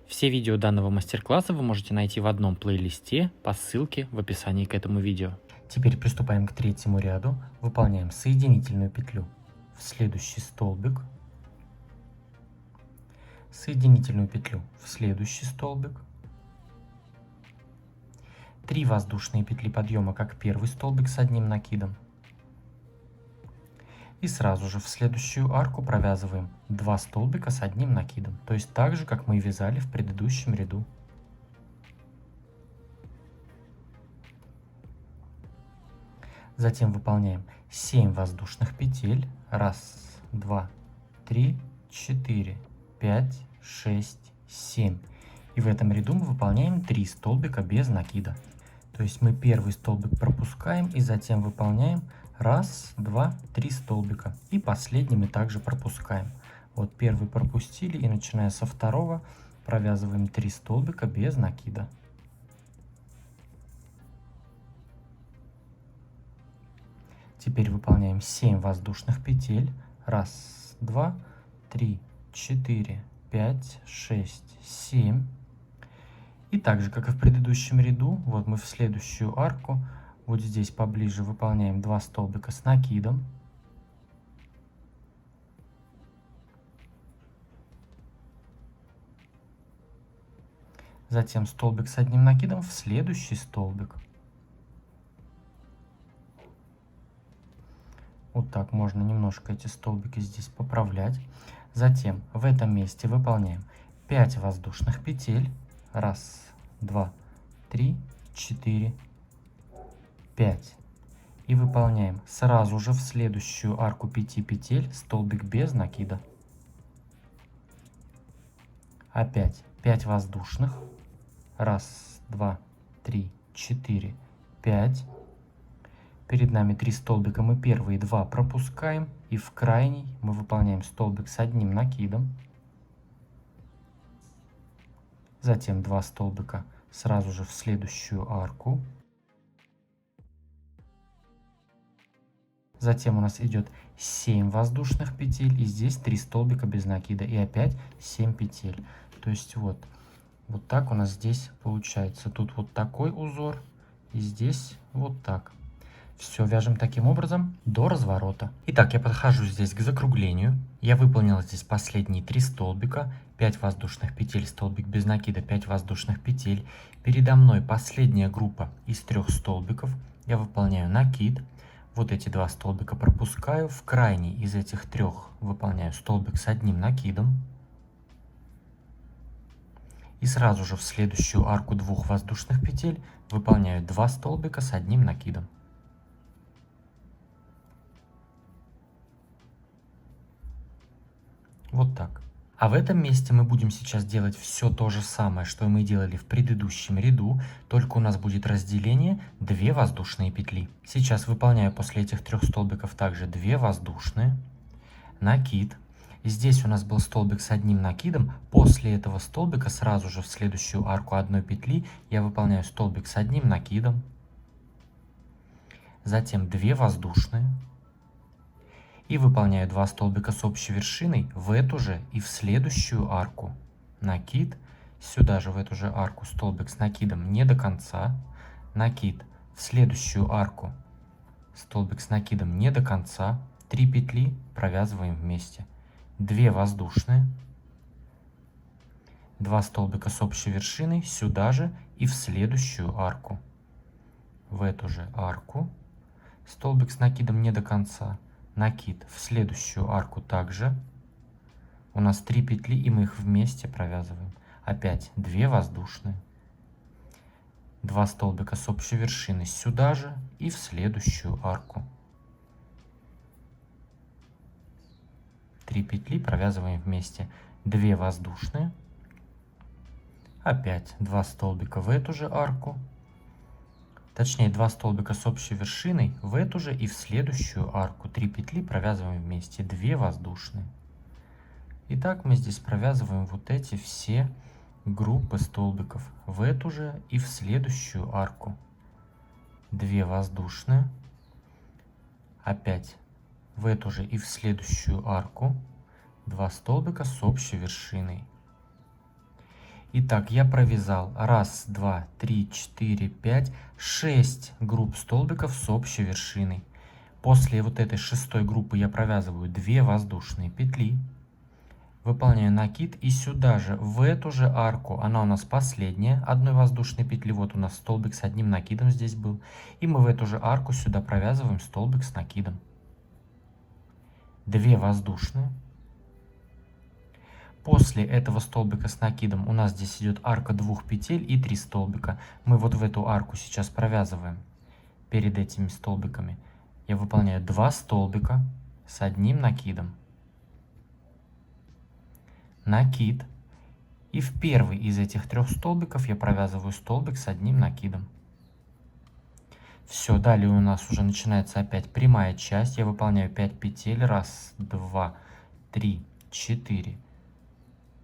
Все видео данного мастер-класса вы можете найти в одном плейлисте по ссылке в описании к этому видео. Теперь приступаем к третьему ряду. Выполняем соединительную петлю в следующий столбик, соединительную петлю в следующий столбик, 3 воздушные петли подъема, как первый столбик с одним накидом. И сразу же в следующую арку провязываем 2 столбика с одним накидом, то есть так же, как мы и вязали в предыдущем ряду. Затем выполняем 7 воздушных петель. 1, 2, 3, 4, 5, 6, 7. И в этом ряду мы выполняем 3 столбика без накида. То есть мы первый столбик пропускаем и затем выполняем 1, 2, 3 столбика. И последний мы также пропускаем. Вот первый пропустили, и начиная со второго провязываем 3 столбика без накида. Теперь выполняем 7 воздушных петель. 1, 2, 3, 4, 5, 6, 7. И так же, как и в предыдущем ряду, вот мы в следующую арку, вот здесь поближе выполняем 2 столбика с накидом. Затем столбик с одним накидом в следующий столбик. Вот так можно немножко эти столбики здесь поправлять. Затем в этом месте выполняем 5 воздушных петель. 1, 2, 3, 4, 5. И выполняем сразу же в следующую арку 5 петель столбик без накида. Опять 5 воздушных. 1, 2, 3, 4, 5. Перед нами 3 столбика, мы первые 2 пропускаем, и в крайний мы выполняем столбик с одним накидом. Затем 2 столбика сразу же в следующую арку. Затем у нас идет 7 воздушных петель, и здесь 3 столбика без накида, и опять 7 петель. То есть вот так у нас здесь получается. Тут вот такой узор, и здесь вот так. Все вяжем таким образом до разворота. Итак, я подхожу здесь к закруглению. Я выполнил здесь последние 3 столбика, 5 воздушных петель, столбик без накида, 5 воздушных петель. Передо мной последняя группа из 3 столбиков. Я выполняю накид. Вот эти 2 столбика пропускаю. В крайний из этих 3 выполняю столбик с одним накидом. И сразу же в следующую арку 2 воздушных петель выполняю 2 столбика с одним накидом. Вот так. А в этом месте мы будем сейчас делать все то же самое, что мы делали в предыдущем ряду, только у нас будет разделение 2 воздушные петли. Сейчас выполняю после этих 3 столбиков также 2 воздушные, накид. Здесь у нас был столбик с одним накидом, после этого столбика сразу же в следующую арку 1 петли я выполняю столбик с одним накидом, затем 2 воздушные. И выполняю 2 столбика с общей вершиной в эту же и в следующую арку. Накид, сюда же в эту же арку столбик с накидом не до конца. Накид, в следующую арку столбик с накидом не до конца. 3 петли провязываем вместе. 2 воздушные. 2 столбика с общей вершиной сюда же и в следующую арку. В эту же арку столбик с накидом не до конца. Накид в следующую арку также. У нас 3 петли, и мы их вместе провязываем. Опять 2 воздушные. 2 столбика с общей вершины сюда же и в следующую арку. 3 петли провязываем вместе. 2 воздушные. Опять 2 столбика в эту же арку. Точнее, 2 столбика с общей вершиной в эту же и в следующую арку. 3 петли провязываем вместе, 2 воздушные. Итак, мы здесь провязываем вот эти все группы столбиков в эту же и в следующую арку. 2 воздушные. Опять в эту же и в следующую арку. 2 столбика с общей вершиной. Итак, я провязал 1, 2, 3, 4, 5, 6 групп столбиков с общей вершиной. После вот этой 6-й группы я провязываю 2 воздушные петли, выполняю накид и сюда же, в эту же арку, она у нас последняя, одной воздушной петли, вот у нас столбик с одним накидом здесь был, и мы в эту же арку сюда провязываем столбик с накидом. 2 воздушные. После этого столбика с накидом у нас здесь идет арка 2 петель и 3 столбика. Мы вот в эту арку сейчас провязываем перед этими столбиками. Я выполняю 2 столбика с одним накидом. Накид. И в первый из этих 3 столбиков я провязываю столбик с одним накидом. Все, далее у нас уже начинается опять прямая часть. Я выполняю 5 петель. 1, 2, 3, 4,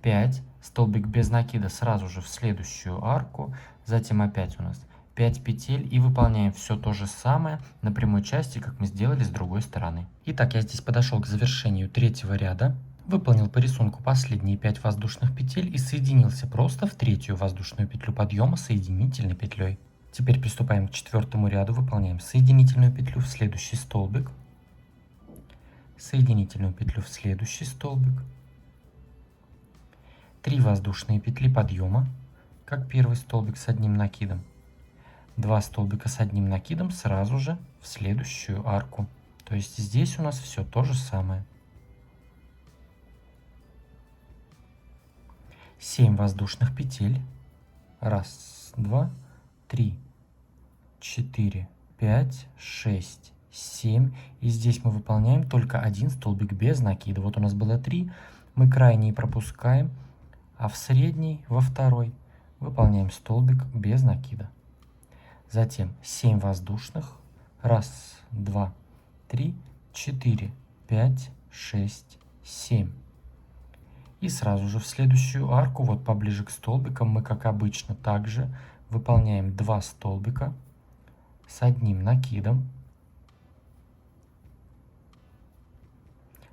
5. Столбик без накида сразу же в следующую арку. Затем опять у нас 5 петель. И выполняем все то же самое на прямой части, как мы сделали с другой стороны. Итак, я здесь подошел к завершению 3-го ряда. Выполнил по рисунку последние 5 воздушных петель и соединился просто в 3-ю воздушную петлю подъема соединительной петлей. Теперь приступаем к 4-му ряду. Выполняем соединительную петлю в следующий столбик. Соединительную петлю в следующий столбик. 3 воздушные петли подъема, как первый столбик с одним накидом. 2 столбика с одним накидом сразу же в следующую арку. То есть здесь у нас все то же самое. 7 воздушных петель. 1, 2, 3, 4, 5, 6, 7. И здесь мы выполняем только один столбик без накида. Вот у нас было 3, мы крайний пропускаем, а в средний, во второй, выполняем столбик без накида. Затем 7 воздушных. 1, 2, 3, 4, 5, 6, 7. И сразу же в следующую арку, вот поближе к столбикам, мы, как обычно, также выполняем 2 столбика с одним накидом.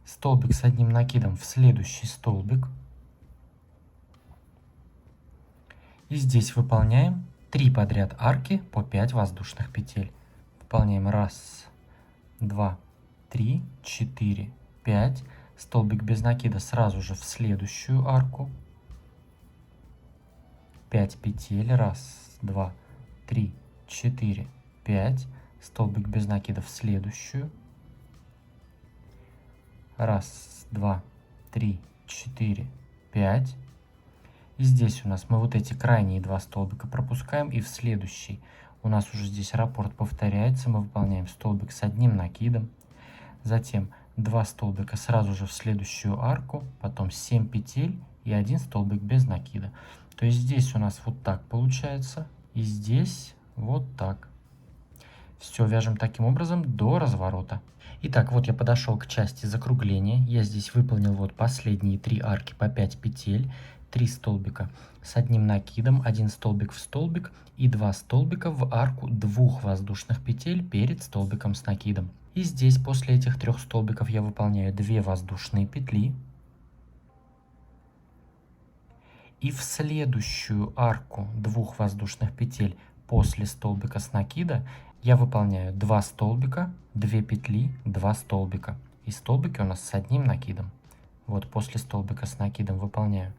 Столбик с одним накидом в следующий столбик. И здесь выполняем 3 подряд арки по 5 воздушных петель. Выполняем 1, 2, 3, 4, 5. Столбик без накида сразу же в следующую арку. 5 петель. 1, 2, 3, 4, 5. Столбик без накида в следующую. 1, 2, 3, 4, 5. И здесь у нас мы вот эти крайние 2 столбика пропускаем, и в следующий у нас уже здесь раппорт повторяется. Мы выполняем столбик с одним накидом. Затем 2 столбика сразу же в следующую арку, потом 7 петель и 1 столбик без накида. То есть здесь у нас вот так получается, и здесь вот так. Все вяжем таким образом до разворота. Итак, вот я подошел к части закругления. Я здесь выполнил вот последние 3 арки по 5 петель, 3 столбика с одним накидом, 1 столбик в столбик и 2 столбика в арку 2 воздушных петель перед столбиком с накидом. И здесь после этих 3 столбиков я выполняю 2 воздушные петли. И в следующую арку 2 воздушных петель после столбика с накида я выполняю 2 столбика, 2 петли, 2 столбика. И столбики у нас с одним накидом. Вот после столбика с накидом выполняю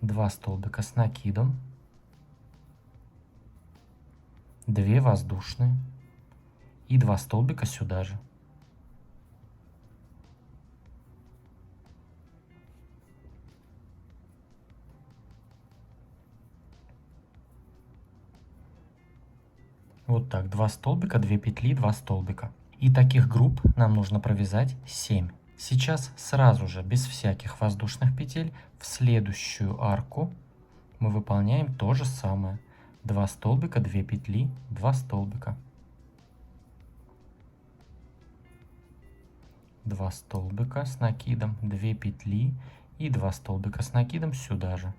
2 столбика с накидом, 2 воздушные и 2 столбика сюда же. Вот так, 2 столбика, 2 петли, 2 столбика. И таких групп нам нужно провязать 7. Сейчас сразу же, без всяких воздушных петель, в следующую арку мы выполняем то же самое. 2 столбика, 2 петли, 2 столбика. 2 столбика с накидом, 2 петли и 2 столбика с накидом сюда же.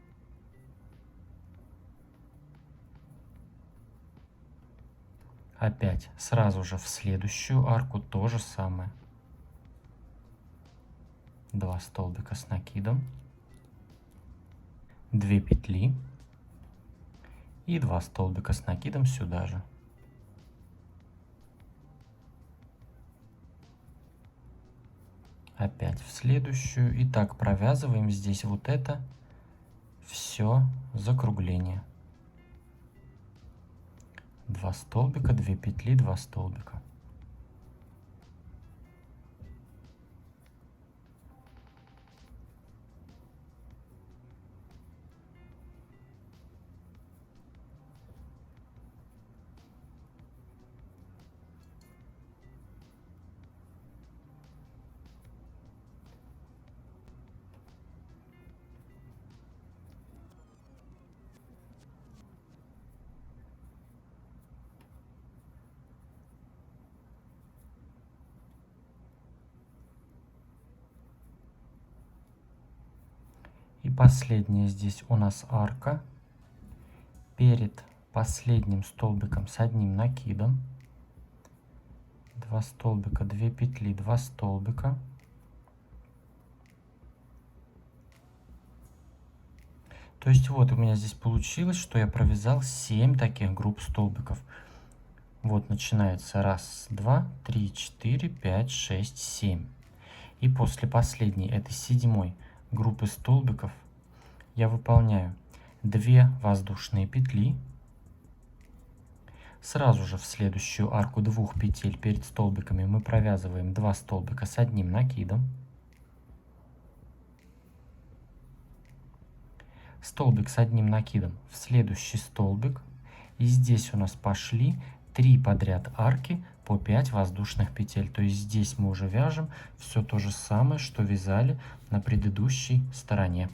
Опять сразу же в следующую арку то же самое. 2 столбика с накидом, 2 петли и 2 столбика с накидом сюда же. Опять в следующую. И так провязываем здесь вот это все закругление. 2 столбика, 2 петли, 2 столбика. И последняя здесь у нас арка. Перед последним столбиком с одним накидом. 2 столбика, 2 петли, 2 столбика. То есть вот у меня здесь получилось, что я провязал 7 таких групп столбиков. Вот начинается 1, 2, 3, 4, 5, 6, 7. И после последней, этой 7-й группы столбиков, я выполняю 2 воздушные петли. Сразу же в следующую арку 2 петель перед столбиками мы провязываем 2 столбика с одним накидом. Столбик с одним накидом в следующий столбик. И здесь у нас пошли 3 подряд арки по 5 воздушных петель. То есть здесь мы уже вяжем все то же самое, что вязали на предыдущей стороне.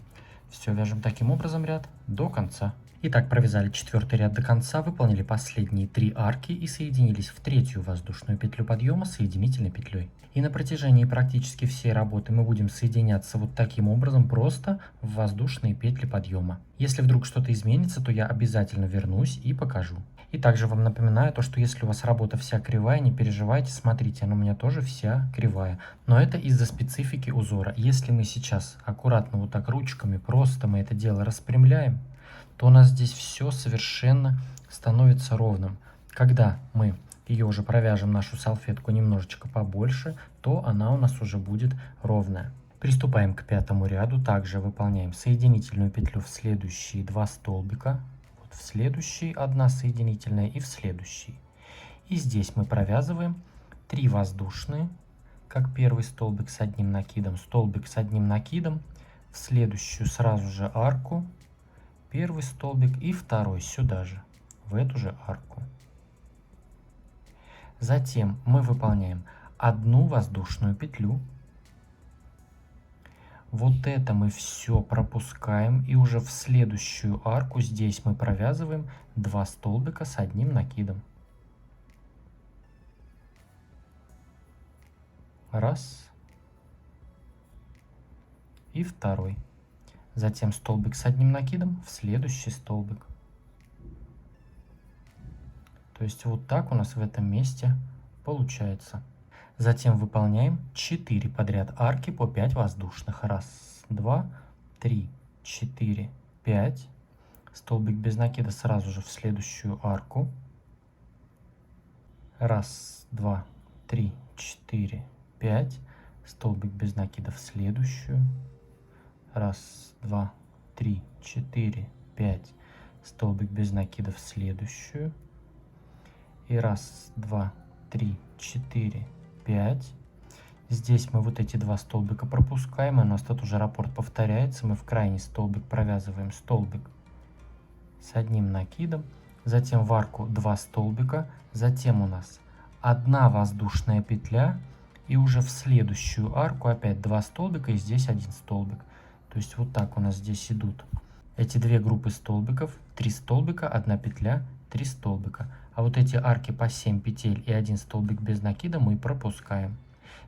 Все вяжем таким образом ряд до конца. Итак, провязали 4-й ряд до конца, выполнили последние 3 арки и соединились в 3-ю воздушную петлю подъема соединительной петлей. И на протяжении практически всей работы мы будем соединяться вот таким образом просто в воздушные петли подъема. Если вдруг что-то изменится, то я обязательно вернусь и покажу. И также вам напоминаю то, что если у вас работа вся кривая, не переживайте, смотрите, она у меня тоже вся кривая. Но это из-за специфики узора. Если мы сейчас аккуратно вот так ручками просто мы это дело распрямляем, то у нас здесь все совершенно становится ровным. Когда мы ее уже провяжем, нашу салфетку немножечко побольше, то она у нас уже будет ровная. Приступаем к 5-му ряду. Также выполняем соединительную петлю в следующие 2 столбика. В следующий 1 соединительная и в следующий. И здесь мы провязываем 3 воздушные, как первый столбик с одним накидом, столбик с одним накидом, в следующую сразу же арку, первый столбик и второй сюда же, в эту же арку. Затем мы выполняем 1 воздушную петлю. Вот это мы все пропускаем, и уже в следующую арку здесь мы провязываем 2 столбика с одним накидом. 1 и второй. Затем столбик с одним накидом в следующий столбик. То есть вот так у нас в этом месте получается. Затем выполняем 4 подряд арки по 5 воздушных. 1, 2, 3, 4, 5. Столбик без накида сразу же в следующую арку. 1, 2, 3, 4, 5. Столбик без накида в следующую. 1, 2, 3, 4, 5. Столбик без накида в следующую. И 1, 2, 3, 4, 5. Здесь мы вот эти 2 столбика пропускаем, и у нас тут уже раппорт повторяется. Мы в крайний столбик провязываем столбик с одним накидом, затем в арку 2 столбика, затем у нас 1 воздушная петля, и уже в следующую арку опять 2 столбика, и здесь 1 столбик. То есть вот так у нас здесь идут эти 2 группы столбиков, 3 столбика, 1 петля, 3 столбика. А вот эти арки по 7 петель и 1 столбик без накида мы пропускаем.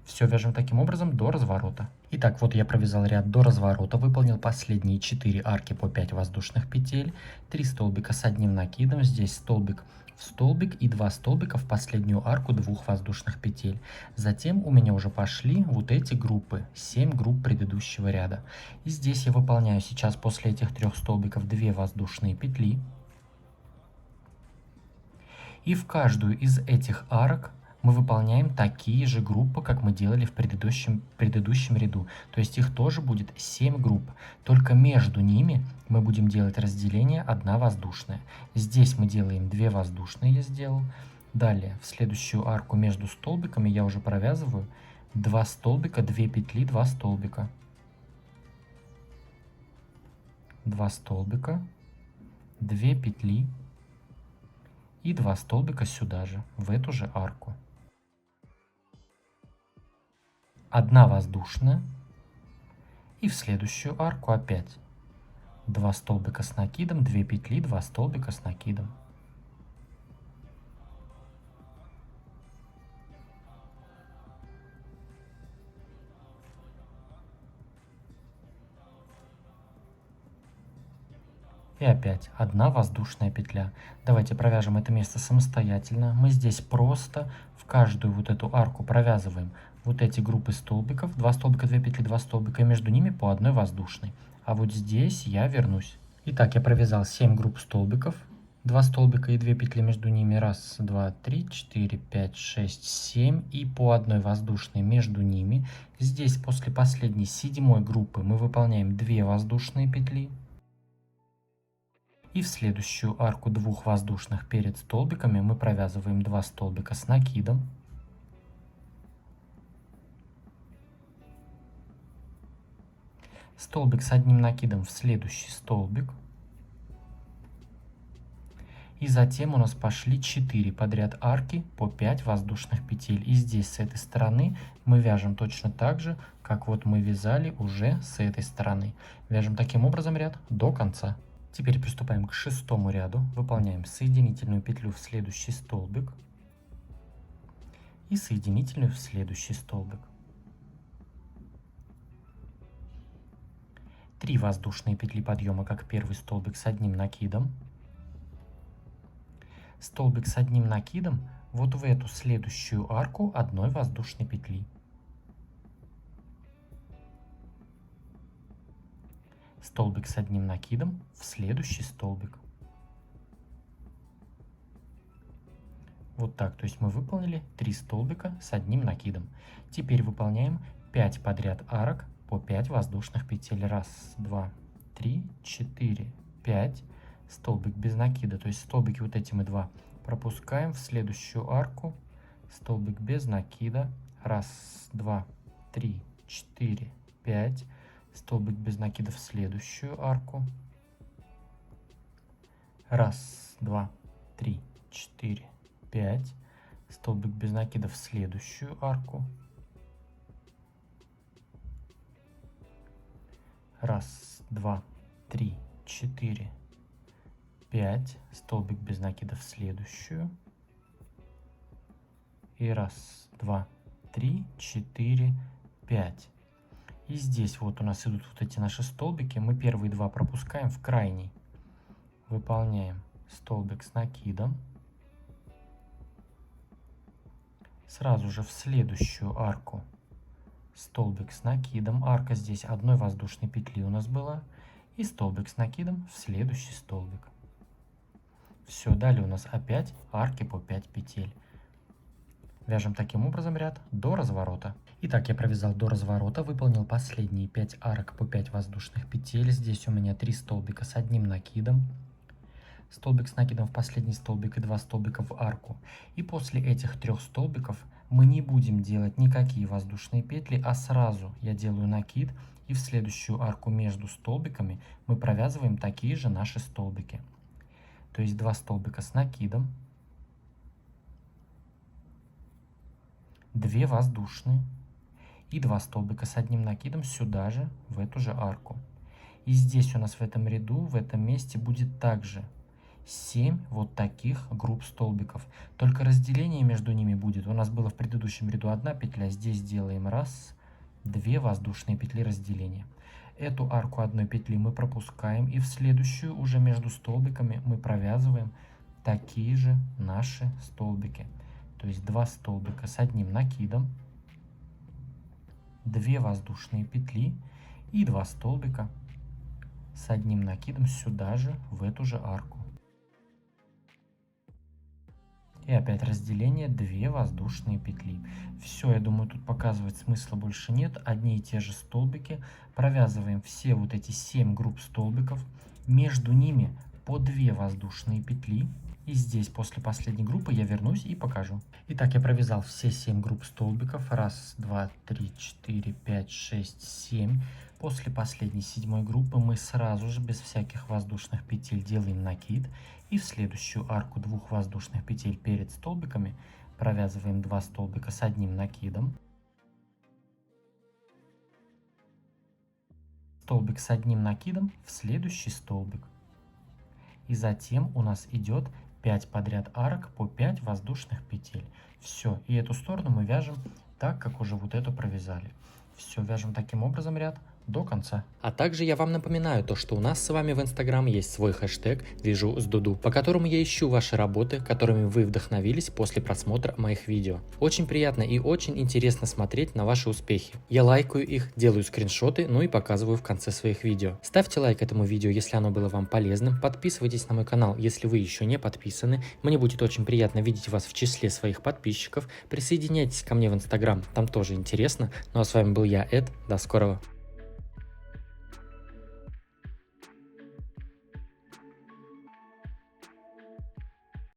Все вяжем таким образом до разворота. Итак, вот я провязал ряд до разворота, выполнил последние 4 арки по 5 воздушных петель, 3 столбика с одним накидом, здесь столбик в столбик и 2 столбика в последнюю арку 2 воздушных петель. Затем у меня уже пошли вот эти группы, 7 групп предыдущего ряда. И здесь я выполняю сейчас после этих 3 столбиков 2 воздушные петли. И в каждую из этих арок мы выполняем такие же группы, как мы делали в предыдущем ряду. То есть их тоже будет 7 групп. Только между ними мы будем делать разделение 1 воздушная. Здесь мы делаем 2 воздушные, я сделал. Далее в следующую арку между столбиками я уже провязываю 2 столбика, 2 петли, 2 столбика. 2 столбика, 2 петли и 2 столбика сюда же, в эту же арку. 1 воздушная и в следующую арку опять 2 столбика с накидом, 2 петли, 2 столбика с накидом. И опять 1 воздушная петля. Давайте провяжем это место самостоятельно. Мы здесь просто в каждую вот эту арку провязываем вот эти группы столбиков. 2 столбика, 2 петли, 2 столбика, и между ними по 1 воздушной. А вот здесь я вернусь. Итак, я провязал 7 групп столбиков. 2 столбика и 2 петли между ними. 1, 2, 3, 4, 5, 6, 7. И по 1 воздушной между ними. Здесь после последней 7 группы мы выполняем 2 воздушные петли. И в следующую арку 2 воздушных перед столбиками мы провязываем 2 столбика с накидом. Столбик с одним накидом в следующий столбик. И затем у нас пошли 4 подряд арки по 5 воздушных петель. И здесь с этой стороны мы вяжем точно так же, как вот мы вязали уже с этой стороны. Вяжем таким образом ряд до конца. Теперь приступаем к 6-му ряду. Выполняем соединительную петлю в следующий столбик и соединительную в следующий столбик. 3 воздушные петли подъема, как первый столбик с одним накидом. Столбик с одним накидом вот в эту следующую арку 1 воздушной петли. Столбик с одним накидом в следующий столбик. Вот так, то есть мы выполнили 3 столбика с одним накидом. Теперь выполняем 5 подряд арок по 5 воздушных петель. 1, 2, 3, 4, 5. Столбик без накида, то есть столбики вот эти мы 2 пропускаем в следующую арку. Столбик без накида. 1, 2, 3, 4, 5. Столбик без накида в следующую арку. 1, 2, 3, 4, 5. Столбик без накида в следующую арку. 1, 2, 3, 4, 5. Столбик без накида в следующую. И 1, 2, 3, 4, 5. И здесь вот у нас идут вот эти наши столбики. Мы первые 2 пропускаем в крайний. Выполняем столбик с накидом. Сразу же в следующую арку столбик с накидом. Арка здесь 1 воздушной петли у нас была. И столбик с накидом в следующий столбик. Все, далее у нас опять арки по 5 петель. Вяжем таким образом ряд до разворота. Итак, я провязал до разворота, выполнил последние 5 арок по 5 воздушных петель. Здесь у меня 3 столбика с одним накидом. Столбик с накидом в последний столбик и 2 столбика в арку. И после этих 3 столбиков мы не будем делать никакие воздушные петли, а сразу я делаю накид. И в следующую арку между столбиками мы провязываем такие же наши столбики. То есть 2 столбика с накидом. 2 воздушные и 2 столбика с одним накидом сюда же, в эту же арку. И здесь у нас в этом ряду, в этом месте будет также 7 вот таких групп столбиков. Только разделение между ними будет. У нас было в предыдущем ряду 1 петля, здесь делаем 1, 2 воздушные петли разделения. Эту арку 1 петли мы пропускаем, и в следующую уже между столбиками мы провязываем такие же наши столбики. То есть 2 столбика с одним накидом, 2 воздушные петли и 2 столбика с одним накидом сюда же, в эту же арку. И опять разделение, 2 воздушные петли. Все, я думаю, тут показывать смысла больше нет. Одни и те же столбики. Провязываем все вот эти 7 групп столбиков. Между ними по 2 воздушные петли. И здесь после последней группы я вернусь и покажу. Итак, я провязал все 7 групп столбиков. 1, 2, 3, 4, 5, 6, 7. После последней 7 группы мы сразу же без всяких воздушных петель делаем накид. И в следующую арку 2 воздушных петель перед столбиками провязываем 2 столбика с одним накидом. Столбик с одним накидом в следующий столбик. И затем у нас идет 5 подряд арок по 5 воздушных петель. Все, и эту сторону мы вяжем так, как уже вот эту провязали. Все, вяжем таким образом ряд до конца. А также я вам напоминаю то, что у нас с вами в Инстаграм есть свой хэштег «Вяжу с Дуду», по которому я ищу ваши работы, которыми вы вдохновились после просмотра моих видео. Очень приятно и очень интересно смотреть на ваши успехи. Я лайкаю их, делаю скриншоты, ну и показываю в конце своих видео. Ставьте лайк этому видео, если оно было вам полезным, подписывайтесь на мой канал, если вы еще не подписаны. Мне будет очень приятно видеть вас в числе своих подписчиков. Присоединяйтесь ко мне в Инстаграм, там тоже интересно. Ну а с вами был я, Эд, до скорого.